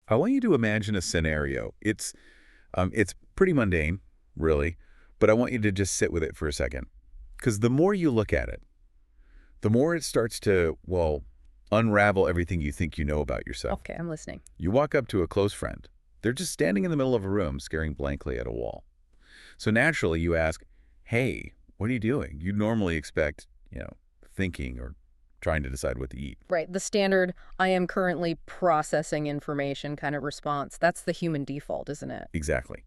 I want you to imagine a scenario. It's pretty mundane, really, but I want you to just sit with it for a second. Because the more you look at it, the more it starts to, well, unravel everything you think you know about yourself. Okay, I'm listening. You walk up to a close friend. They're just standing in the middle of a room, staring blankly at a wall. So naturally, you ask, hey, what are you doing? You'd normally expect, thinking or trying to decide what to eat. Right, the standard, I am currently processing information kind of response. That's the human default, isn't it? Exactly.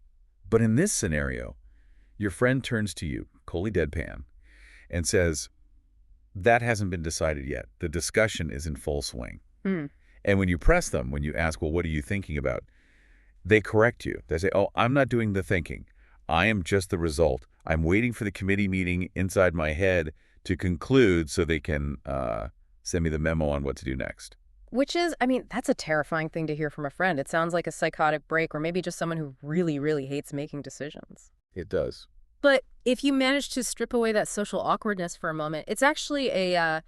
But in this scenario, your friend turns to you, coldly deadpan, and says, that hasn't been decided yet. The discussion is in full swing. Hmm. And when you press them, when you ask, well, what are you thinking about? They correct you. They say, oh, I'm not doing the thinking. I am just the result. I'm waiting for the committee meeting inside my head to conclude so they can send me the memo on what to do next. Which is, that's a terrifying thing to hear from a friend. It sounds like a psychotic break or maybe just someone who really, really hates making decisions. It does. But if you manage to strip away that social awkwardness for a moment, it's actually a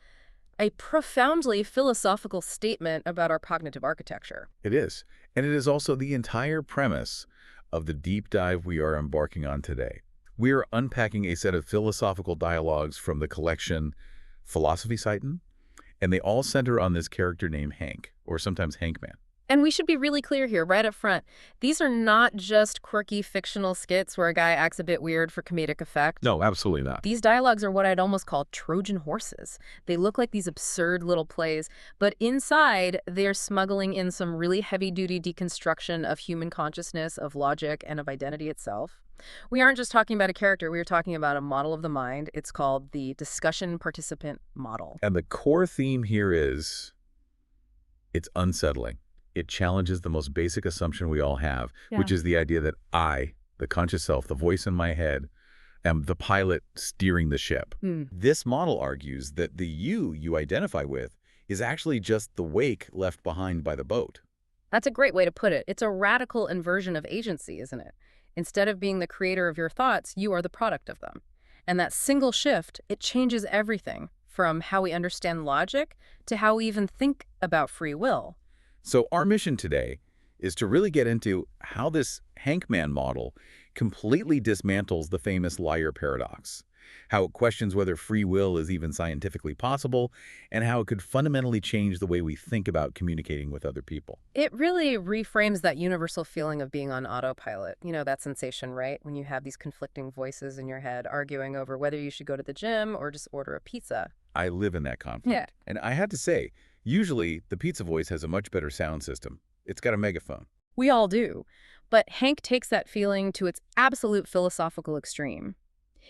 profoundly philosophical statement about our cognitive architecture. It is. And it is also the entire premise of the deep dive we are embarking on today. We are unpacking a set of philosophical dialogues from the collection Philosophies, and they all center on this character named Hank, or sometimes Hankman. And we should be really clear here, right up front. These are not just quirky fictional skits where a guy acts a bit weird for comedic effect. No, absolutely not. These dialogues are what I'd almost call Trojan horses. They look like these absurd little plays, but inside, they're smuggling in some really heavy-duty deconstruction of human consciousness, of logic, and of identity itself. We aren't just talking about a character, we are talking about a model of the mind. It's called the discussion participant model. And the core theme here is, it's unsettling. It challenges the most basic assumption we all have, which is the idea that I, the conscious self, the voice in my head, am the pilot steering the ship. This model argues that the you identify with is actually just the wake left behind by the boat. That's a great way to put it. It's a radical inversion of agency, isn't it? Instead of being the creator of your thoughts, you are the product of them. And that single shift, it changes everything, from how we understand logic to how we even think about free will. So our mission today is to really get into how this Hankman model completely dismantles the famous liar paradox, how it questions whether free will is even scientifically possible, and how it could fundamentally change the way we think about communicating with other people. It really reframes that universal feeling of being on autopilot. You know, that sensation, right? When you have these conflicting voices in your head arguing over whether you should go to the gym or just order a pizza. I live in that conflict. Yeah. And I had to say, usually, the pizza voice has a much better sound system. It's got a megaphone. We all do. But Hank takes that feeling to its absolute philosophical extreme.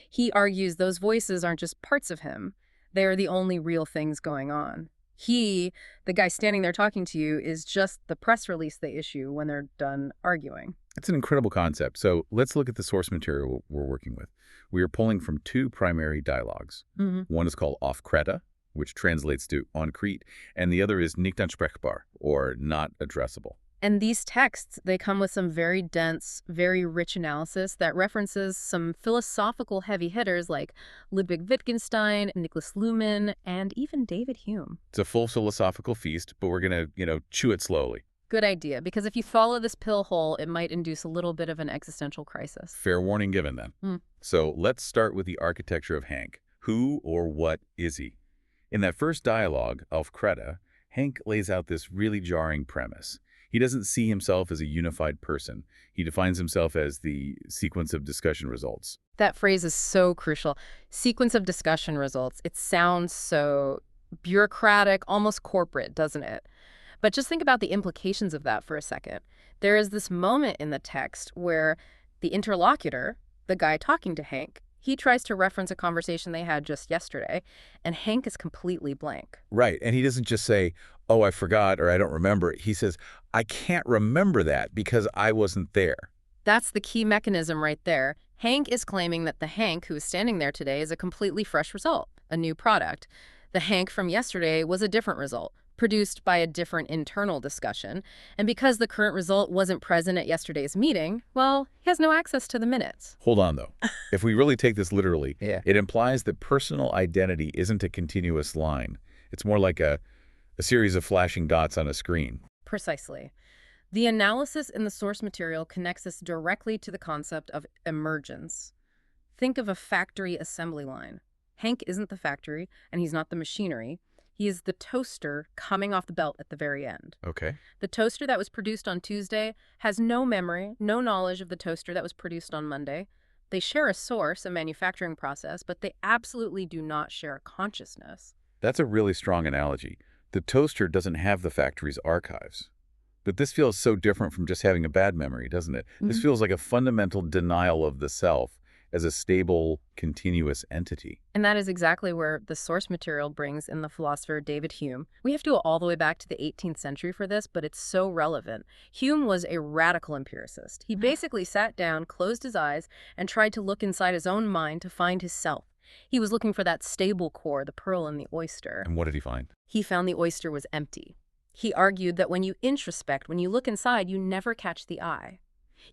He argues those voices aren't just parts of him. They are the only real things going on. He, the guy standing there talking to you, is just the press release they issue when they're done arguing. It's an incredible concept. So let's look at the source material we're working with. We are pulling from two primary dialogues. One is called Off Kreta, which translates to on Crete, and the other is nicht ansprechbar, or not addressable. And these texts, they come with some very dense, very rich analysis that references some philosophical heavy hitters like Ludwig Wittgenstein, Niklas Luhmann, and even David Hume. It's a full philosophical feast, but we're going to, chew it slowly. Good idea, because if you follow this pill hole, it might induce a little bit of an existential crisis. Fair warning given, then. So let's start with the architecture of Hank. Who or what is he? In that first dialogue, Auf Kreta, Hank lays out this really jarring premise. He doesn't see himself as a unified person. He defines himself as the sequence of discussion results. That phrase is so crucial. Sequence of discussion results. It sounds so bureaucratic, almost corporate, doesn't it? But just think about the implications of that for a second. There is this moment in the text where the interlocutor, the guy talking to Hank, he tries to reference a conversation they had just yesterday, and Hank is completely blank. Right, and he doesn't just say, oh, I forgot, or I don't remember. He says, I can't remember that because I wasn't there. That's the key mechanism right there. Hank is claiming that the Hank who is standing there today is a completely fresh result, a new product. The Hank from yesterday was a different result, produced by a different internal discussion. And because the current result wasn't present at yesterday's meeting, well, he has no access to the minutes. Hold on, though. If we really take this literally, Yeah. It implies that personal identity isn't a continuous line. It's more like a series of flashing dots on a screen. Precisely. The analysis in the source material connects us directly to the concept of emergence. Think of a factory assembly line. Hank isn't the factory, and he's not the machinery. He is the toaster coming off the belt at the very end. Okay. The toaster that was produced on Tuesday has no memory, no knowledge of the toaster that was produced on Monday. They share a source, a manufacturing process, but they absolutely do not share a consciousness. That's a really strong analogy. The toaster doesn't have the factory's archives. But this feels so different from just having a bad memory, doesn't it? This feels like a fundamental denial of the self as a stable, continuous entity. And that is exactly where the source material brings in the philosopher David Hume. We have to go all the way back to the 18th century for this, but it's so relevant. Hume was a radical empiricist. He basically sat down, closed his eyes, and tried to look inside his own mind to find his self. He was looking for that stable core, the pearl in the oyster. And what did he find? He found the oyster was empty. He argued that when you introspect, when you look inside, you never catch the eye.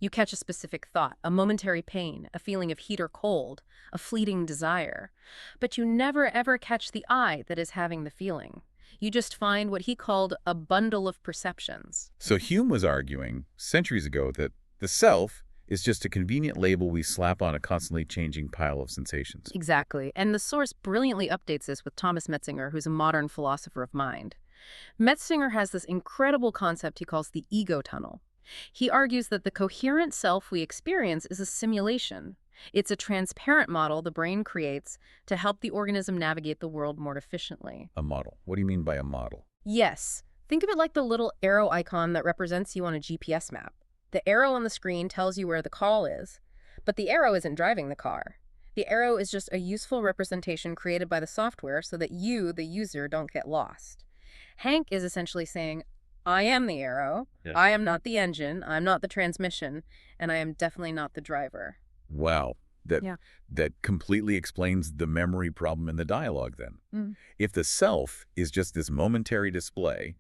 You catch a specific thought, a momentary pain, a feeling of heat or cold, a fleeting desire. But you never ever catch the eye that is having the feeling. You just find what he called a bundle of perceptions. So Hume was arguing centuries ago that the self is just a convenient label we slap on a constantly changing pile of sensations. Exactly. And the source brilliantly updates this with Thomas Metzinger, who's a modern philosopher of mind. Metzinger has this incredible concept he calls the ego tunnel. He argues that the coherent self we experience is a simulation. It's a transparent model the brain creates to help the organism navigate the world more efficiently. A model. What do you mean by a model? Yes. Think of it like the little arrow icon that represents you on a GPS map. The arrow on the screen tells you where the call is, but the arrow isn't driving the car. The arrow is just a useful representation created by the software so that you, the user, don't get lost. Hank is essentially saying, I am the arrow, Yeah. I am not the engine, I'm not the transmission, and I am definitely not the driver. Wow. That completely explains the memory problem in the dialogue then. If the self is just this momentary display,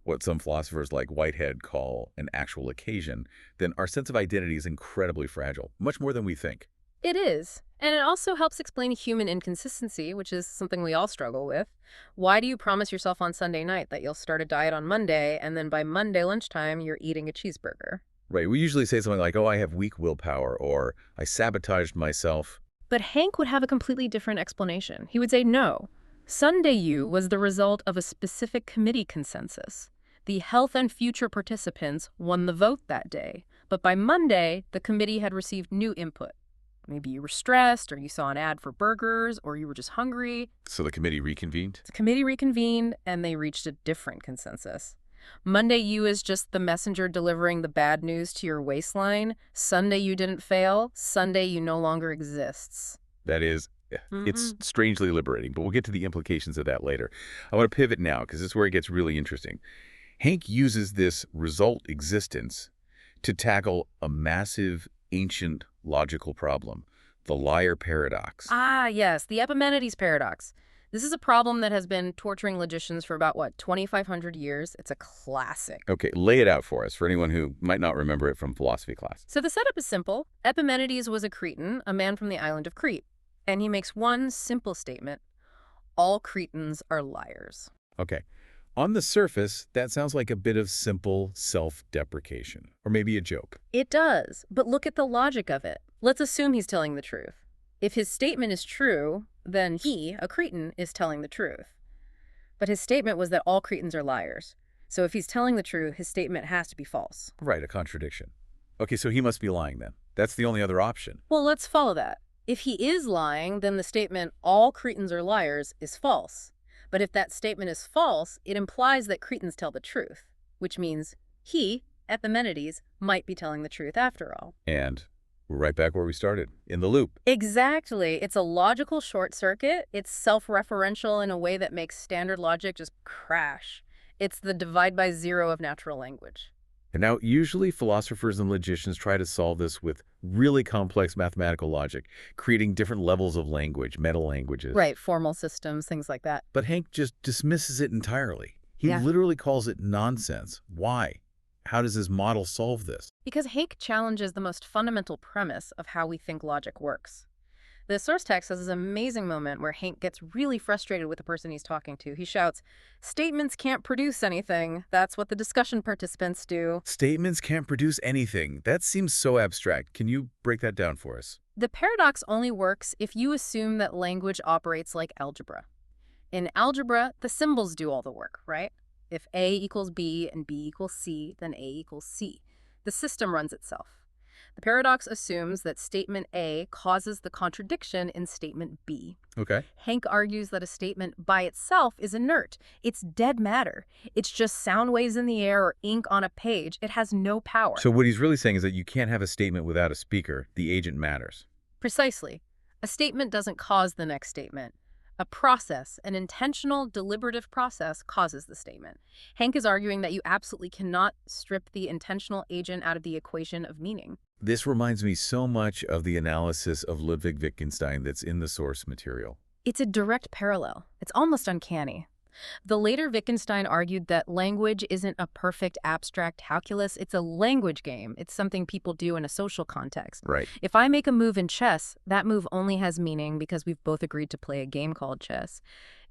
what some philosophers like Whitehead call an actual occasion, then our sense of identity is incredibly fragile, much more than we think. It is. And it also helps explain human inconsistency, which is something we all struggle with. Why do you promise yourself on Sunday night that you'll start a diet on Monday, and then by Monday lunchtime, you're eating a cheeseburger? Right. We usually say something like, oh, I have weak willpower, or I sabotaged myself. But Hank would have a completely different explanation. He would say, no. Sunday you was the result of a specific committee consensus. The health and future participants won the vote that day. But by Monday, the committee had received new input. Maybe you were stressed, or you saw an ad for burgers, or you were just hungry. So the committee reconvened? The committee reconvened, and they reached a different consensus. Monday you is just the messenger delivering the bad news to your waistline. Sunday you didn't fail. Sunday you no longer exists. That is, it's strangely liberating, but we'll get to the implications of that later. I want to pivot now, because this is where it gets really interesting. Hank uses this result existence to tackle a massive, ancient logical problem, the liar paradox. Ah, yes, the Epimenides paradox. This is a problem that has been torturing logicians for about, 2,500 years? It's a classic. Okay, lay it out for us, for anyone who might not remember it from philosophy class. So the setup is simple. Epimenides was a Cretan, a man from the island of Crete. And he makes one simple statement. All Cretans are liars. Okay. On the surface, that sounds like a bit of simple self-deprecation, or maybe a joke. It does, but look at the logic of it. Let's assume he's telling the truth. If his statement is true, then he, a Cretan, is telling the truth. But his statement was that all Cretans are liars. So if he's telling the truth, his statement has to be false. Right, a contradiction. Okay, so he must be lying then. That's the only other option. Well, let's follow that. If he is lying, then the statement, all Cretans are liars, is false. But if that statement is false, it implies that Cretans tell the truth, which means he, Epimenides, might be telling the truth after all. And we're right back where we started, in the loop. Exactly. It's a logical short circuit. It's self-referential in a way that makes standard logic just crash. It's the divide by zero of natural language. And now, usually philosophers and logicians try to solve this with really complex mathematical logic, creating different levels of language, meta-languages. Right, formal systems, things like that. But Hank just dismisses it entirely. He literally calls it nonsense. Why? How does his model solve this? Because Hank challenges the most fundamental premise of how we think logic works. The source text has this amazing moment where Hank gets really frustrated with the person he's talking to. He shouts, "Statements can't produce anything. That's what the discussion participants do." Statements can't produce anything. That seems so abstract. Can you break that down for us? The paradox only works if you assume that language operates like algebra. In algebra, the symbols do all the work, right? If A equals B and B equals C, then A equals C. The system runs itself. The paradox assumes that statement A causes the contradiction in statement B. Okay. Hank argues that a statement by itself is inert. It's dead matter. It's just sound waves in the air or ink on a page. It has no power. So what he's really saying is that you can't have a statement without a speaker. The agent matters. Precisely. A statement doesn't cause the next statement. A process, an intentional, deliberative process, causes the statement. Hank is arguing that you absolutely cannot strip the intentional agent out of the equation of meaning. This reminds me so much of the analysis of Ludwig Wittgenstein that's in the source material. It's a direct parallel. It's almost uncanny. The later Wittgenstein argued that language isn't a perfect abstract calculus. It's a language game. It's something people do in a social context. Right. If I make a move in chess, that move only has meaning because we've both agreed to play a game called chess.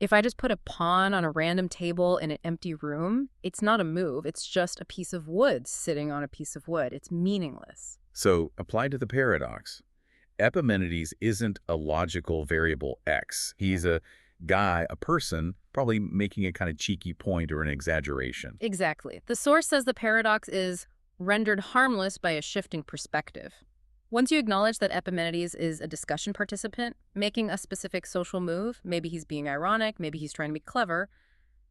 If I just put a pawn on a random table in an empty room, it's not a move. It's just a piece of wood sitting on a piece of wood. It's meaningless. So, applied to the paradox, Epimenides isn't a logical variable X. He's a guy, a person, probably making a kind of cheeky point or an exaggeration. Exactly. The source says the paradox is rendered harmless by a shifting perspective. Once you acknowledge that Epimenides is a discussion participant, making a specific social move, maybe he's being ironic, maybe he's trying to be clever,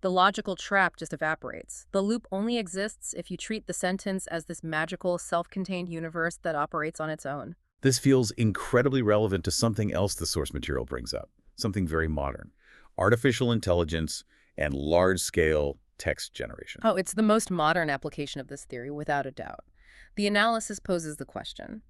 the logical trap just evaporates. The loop only exists if you treat the sentence as this magical, self-contained universe that operates on its own. This feels incredibly relevant to something else the source material brings up, something very modern: artificial intelligence and large-scale text generation. Oh, it's the most modern application of this theory, without a doubt. The analysis poses the question: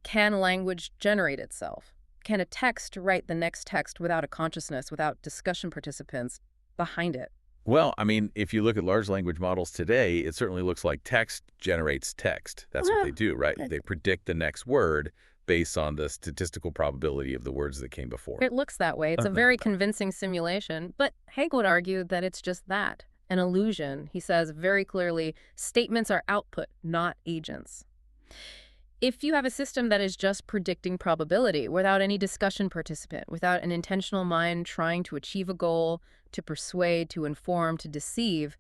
can language generate itself? Can a text write the next text without a consciousness, without discussion participants behind it? Well, I mean, if you look at large language models today, it certainly looks like text generates text. That's what they do, right? They predict the next word based on the statistical probability of the words that came before. It looks that way. It's a very convincing simulation, but Hank would argue that it's just that, an illusion. He says very clearly, statements are output, not agents. If you have a system that is just predicting probability without any discussion participant, without an intentional mind trying to achieve a goal, to persuade, to inform, to deceive,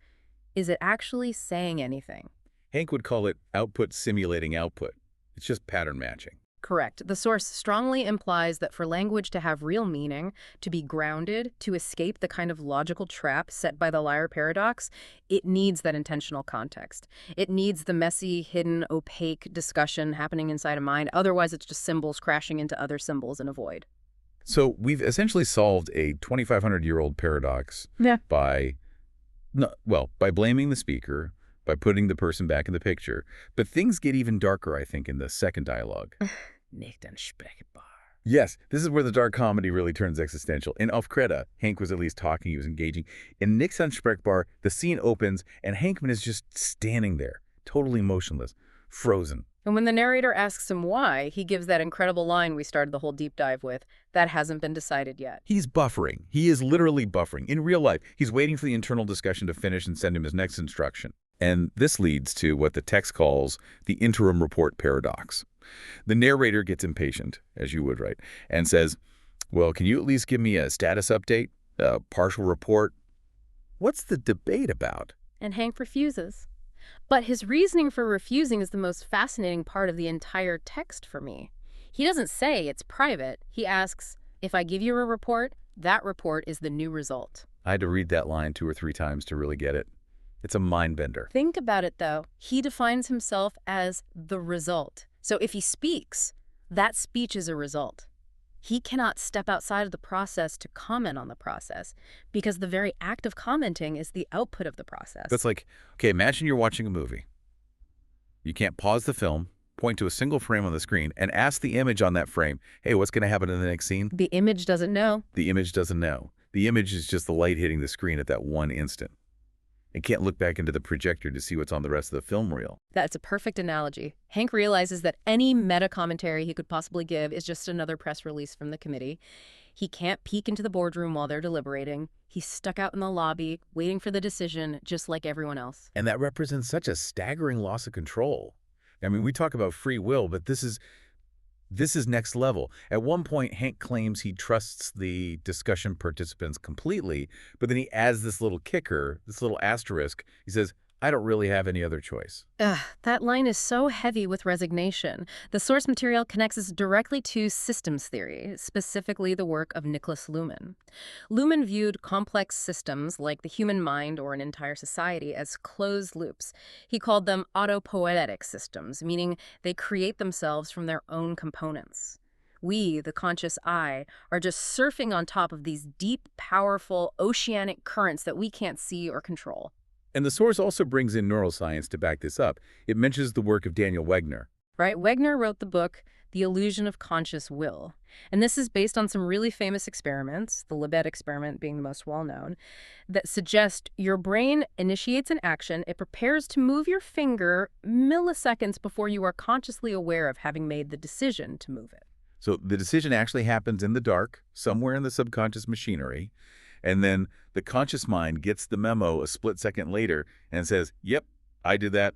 is it actually saying anything? Hank would call it output simulating output. It's just pattern matching. Correct. The source strongly implies that for language to have real meaning, to be grounded, to escape the kind of logical trap set by the liar paradox, it needs that intentional context. It needs the messy, hidden, opaque discussion happening inside a mind. Otherwise, it's just symbols crashing into other symbols in a void. So we've essentially solved a 2,500-year-old paradox by blaming the speaker, by putting the person back in the picture. But things get even darker, I think, in the second dialogue. Nicht ansprechbar. Yes, this is where the dark comedy really turns existential. In Auf Kreta, Hank was at least talking, he was engaging. In Nicht ansprechbar, the scene opens, and Hankman is just standing there, totally motionless, frozen. And when the narrator asks him why, he gives that incredible line we started the whole deep dive with, that hasn't been decided yet. He's buffering. He is literally buffering. In real life, he's waiting for the internal discussion to finish and send him his next instruction. And this leads to what the text calls the interim report paradox. The narrator gets impatient, as you would, right, and says, well, can you at least give me a status update, a partial report? What's the debate about? And Hank refuses. But his reasoning for refusing is the most fascinating part of the entire text for me. He doesn't say it's private. He asks, if I give you a report, that report is the new result. I had to read that line 2 or 3 times to really get it. It's a mind bender. Think about it, though. He defines himself as the result. So if he speaks, that speech is a result. He cannot step outside of the process to comment on the process because the very act of commenting is the output of the process. That's like, okay, imagine you're watching a movie. You can't pause the film, point to a single frame on the screen, and ask the image on that frame, hey, what's going to happen in the next scene? The image doesn't know. The image doesn't know. The image is just the light hitting the screen at that one instant. and can't look back into the projector to see what's on the rest of the film reel. That's a perfect analogy. Hank realizes that any meta-commentary he could possibly give is just another press release from the committee. He can't peek into the boardroom while they're deliberating. He's stuck out in the lobby, waiting for the decision, just like everyone else. And that represents such a staggering loss of control. I mean, we talk about free will, but this is next level. At one point, Hank claims he trusts the discussion participants completely, but then he adds this little kicker, this little asterisk. He says, I don't really have any other choice. That line is so heavy with resignation. The source material connects us directly to systems theory, specifically the work of Niklas Luhmann. Luhmann viewed complex systems like the human mind or an entire society as closed loops. He called them autopoietic systems, meaning they create themselves from their own components. We, the conscious I, are just surfing on top of these deep, powerful, oceanic currents that we can't see or control. And the source also brings in neuroscience to back this up. It mentions the work of Daniel Wegner. Right? Wegner wrote the book, The Illusion of Conscious Will. And this is based on some really famous experiments, the Libet experiment being the most well-known, that suggest your brain initiates an action, it prepares to move your finger milliseconds before you are consciously aware of having made the decision to move it. So the decision actually happens in the dark, somewhere in the subconscious machinery, and then the conscious mind gets the memo a split second later and says, yep, I did that.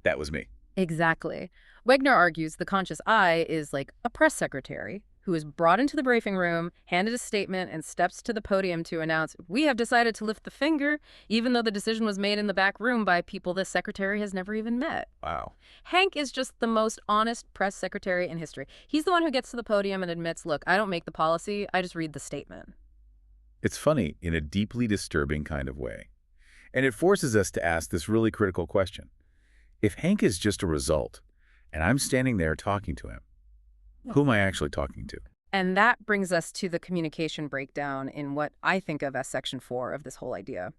That was me. Exactly. Wegner argues the conscious I is like a press secretary who is brought into the briefing room, handed a statement, and steps to the podium to announce, we have decided to lift the finger, even though the decision was made in the back room by people the secretary has never even met. Wow. Hank is just the most honest press secretary in history. He's the one who gets to the podium and admits, look, I don't make the policy, I just read the statement. It's funny in a deeply disturbing kind of way. And it forces us to ask this really critical question. If Hank is just a result, and I'm standing there talking to him, who am I actually talking to? And that brings us to the communication breakdown in what I think of as Section 4 of this whole idea.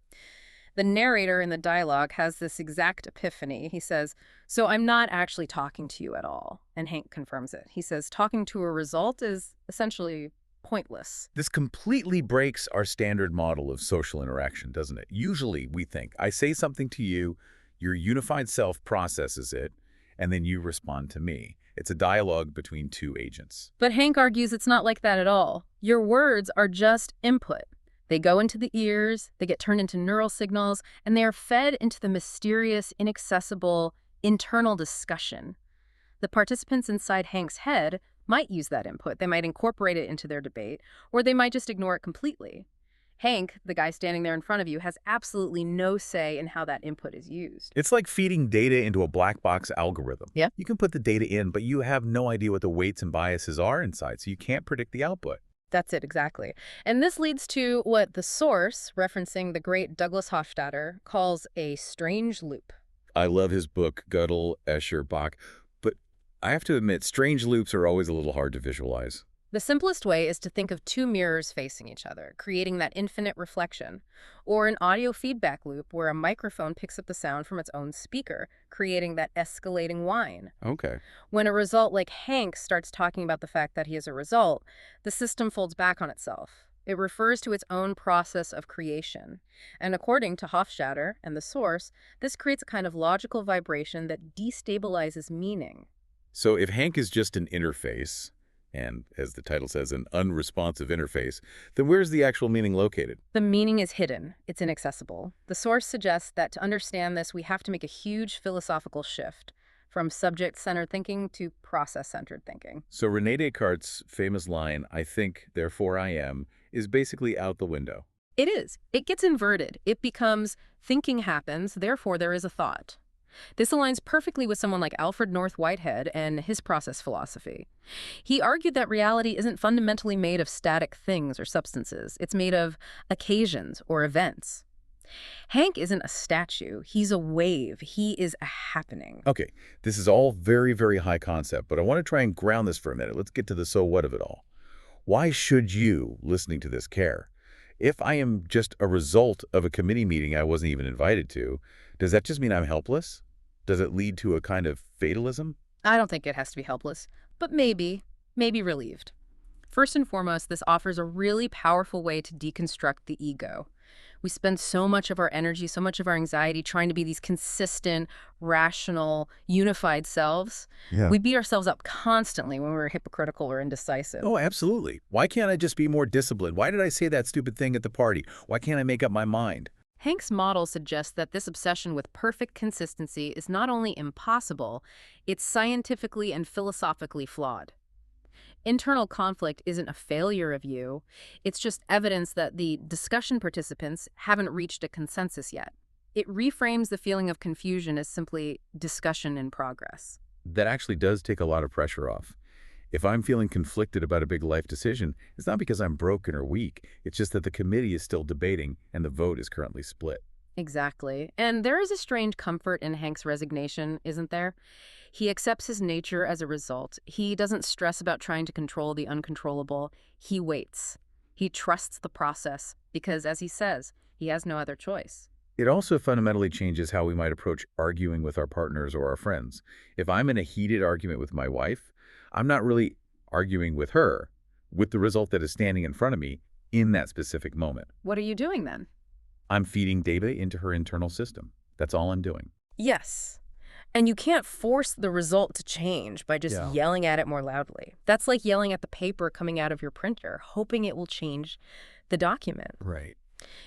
The narrator in the dialogue has this exact epiphany. He says, so I'm not actually talking to you at all. And Hank confirms it. He says, talking to a result is essentially pointless. This completely breaks our standard model of social interaction, doesn't it? Usually we think, I say something to you, your unified self processes it, and then you respond to me. It's a dialogue between two agents. But Hank argues it's not like that at all. Your words are just input. They go into the ears, they get turned into neural signals, and they are fed into the mysterious, inaccessible, internal discussion. The participants inside Hank's head might use that input. They might incorporate it into their debate, or they might just ignore it completely. Hank, the guy standing there in front of you, has absolutely no say in how that input is used. It's like feeding data into a black box algorithm. Yeah. You can put the data in, but you have no idea what the weights and biases are inside, so you can't predict the output. That's it, exactly. And this leads to what the source, referencing the great Douglas Hofstadter, calls a strange loop. I love his book, Gödel, Escher, Bach, but I have to admit, strange loops are always a little hard to visualize. The simplest way is to think of two mirrors facing each other, creating that infinite reflection, or an audio feedback loop where a microphone picks up the sound from its own speaker, creating that escalating whine. Okay. When a result like Hank starts talking about the fact that he is a result, the system folds back on itself. It refers to its own process of creation. And according to Hofstadter and the source, this creates a kind of logical vibration that destabilizes meaning. So if Hank is just an interface, and, as the title says, an unresponsive interface, then where's the actual meaning located? The meaning is hidden. It's inaccessible. The source suggests that to understand this, we have to make a huge philosophical shift from subject-centered thinking to process-centered thinking. So René Descartes' famous line, I think, therefore I am, is basically out the window. It is. It gets inverted. It becomes thinking happens, therefore there is a thought. This aligns perfectly with someone like Alfred North Whitehead and his process philosophy. He argued that reality isn't fundamentally made of static things or substances. It's made of occasions or events. Hank isn't a statue. He's a wave. He is a happening. Okay, this is all very, very high concept, but I want to try and ground this for a minute. Let's get to the so what of it all. Why should you, listening to this, care? If I am just a result of a committee meeting I wasn't even invited to, does that just mean I'm helpless? Does it lead to a kind of fatalism? I don't think it has to be helpless, but maybe relieved. First and foremost, this offers a really powerful way to deconstruct the ego. We spend so much of our energy, so much of our anxiety trying to be these consistent, rational, unified selves. Yeah. We beat ourselves up constantly when we're hypocritical or indecisive. Oh, absolutely. Why can't I just be more disciplined? Why did I say that stupid thing at the party? Why can't I make up my mind? Hank's model suggests that this obsession with perfect consistency is not only impossible, it's scientifically and philosophically flawed. Internal conflict isn't a failure of you, it's just evidence that the discussion participants haven't reached a consensus yet. It reframes the feeling of confusion as simply discussion in progress. That actually does take a lot of pressure off. If I'm feeling conflicted about a big life decision, it's not because I'm broken or weak. It's just that the committee is still debating and the vote is currently split. Exactly. And there is a strange comfort in Hank's resignation, isn't there? He accepts his nature as a result. He doesn't stress about trying to control the uncontrollable. He waits. He trusts the process because, as he says, he has no other choice. It also fundamentally changes how we might approach arguing with our partners or our friends. If I'm in a heated argument with my wife, I'm not really arguing with her, with the result that is standing in front of me in that specific moment. What are you doing then? I'm feeding data into her internal system. That's all I'm doing. Yes. And you can't force the result to change by just yelling at it more loudly. That's like yelling at the paper coming out of your printer, hoping it will change the document. Right.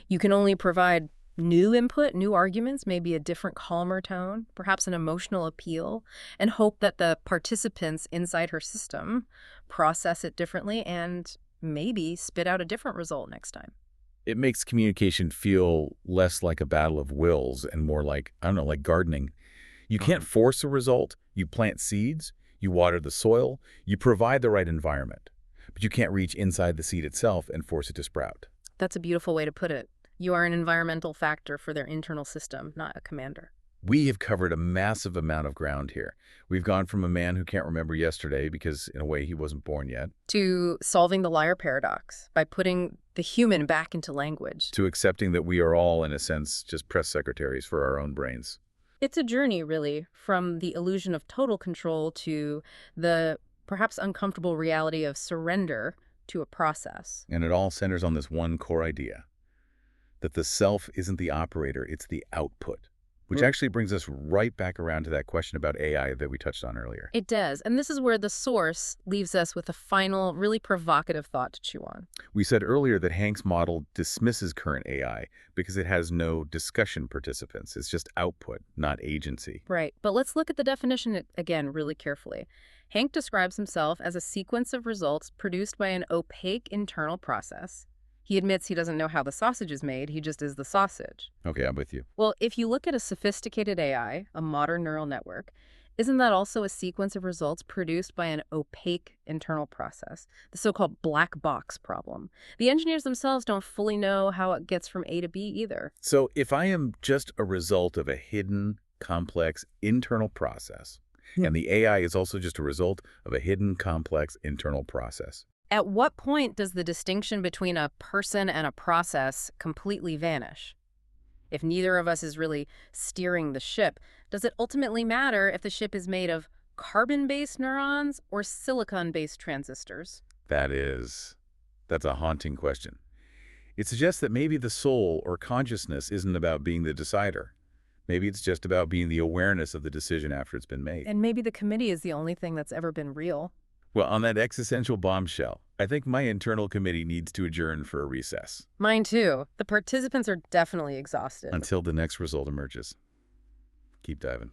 You can only provide new input, new arguments, maybe a different, calmer tone, perhaps an emotional appeal, and hope that the participants inside her system process it differently and maybe spit out a different result next time. It makes communication feel less like a battle of wills and more like, I don't know, like gardening. You can't force a result. You plant seeds, you water the soil, you provide the right environment, but you can't reach inside the seed itself and force it to sprout. That's a beautiful way to put it. You are an environmental factor for their internal system, not a commander. We have covered a massive amount of ground here. We've gone from a man who can't remember yesterday because, in a way, he wasn't born yet, To solving the liar paradox by putting the human back into language. to accepting that we are all, in a sense, just press secretaries for our own brains. It's a journey, really, from the illusion of total control to the perhaps uncomfortable reality of surrender to a process. And it all centers on this one core idea, that the self isn't the operator, it's the output. Which actually brings us right back around to that question about AI that we touched on earlier. It does. And this is where the source leaves us with a final, really provocative thought to chew on. We said earlier that Hank's model dismisses current AI because it has no discussion participants. It's just output, not agency. Right. But let's look at the definition again really carefully. Hank describes himself as a sequence of results produced by an opaque internal process. He admits he doesn't know how the sausage is made, he just is the sausage. Okay, I'm with you. Well, if you look at a sophisticated AI, a modern neural network, isn't that also a sequence of results produced by an opaque internal process, the so-called black box problem? The engineers themselves don't fully know how it gets from A to B either. So if I am just a result of a hidden, complex internal process, and the AI is also just a result of a hidden, complex internal process, At what point does the distinction between a person and a process completely vanish? If neither of us is really steering the ship, does it ultimately matter if the ship is made of carbon-based neurons or silicon-based transistors? that's a haunting question. It suggests that maybe the soul or consciousness isn't about being the decider. Maybe it's just about being the awareness of the decision after it's been made. And maybe the committee is the only thing that's ever been real. Well, on that existential bombshell, I think my internal committee needs to adjourn for a recess. Mine too. The participants are definitely exhausted. Until the next result emerges. Keep diving.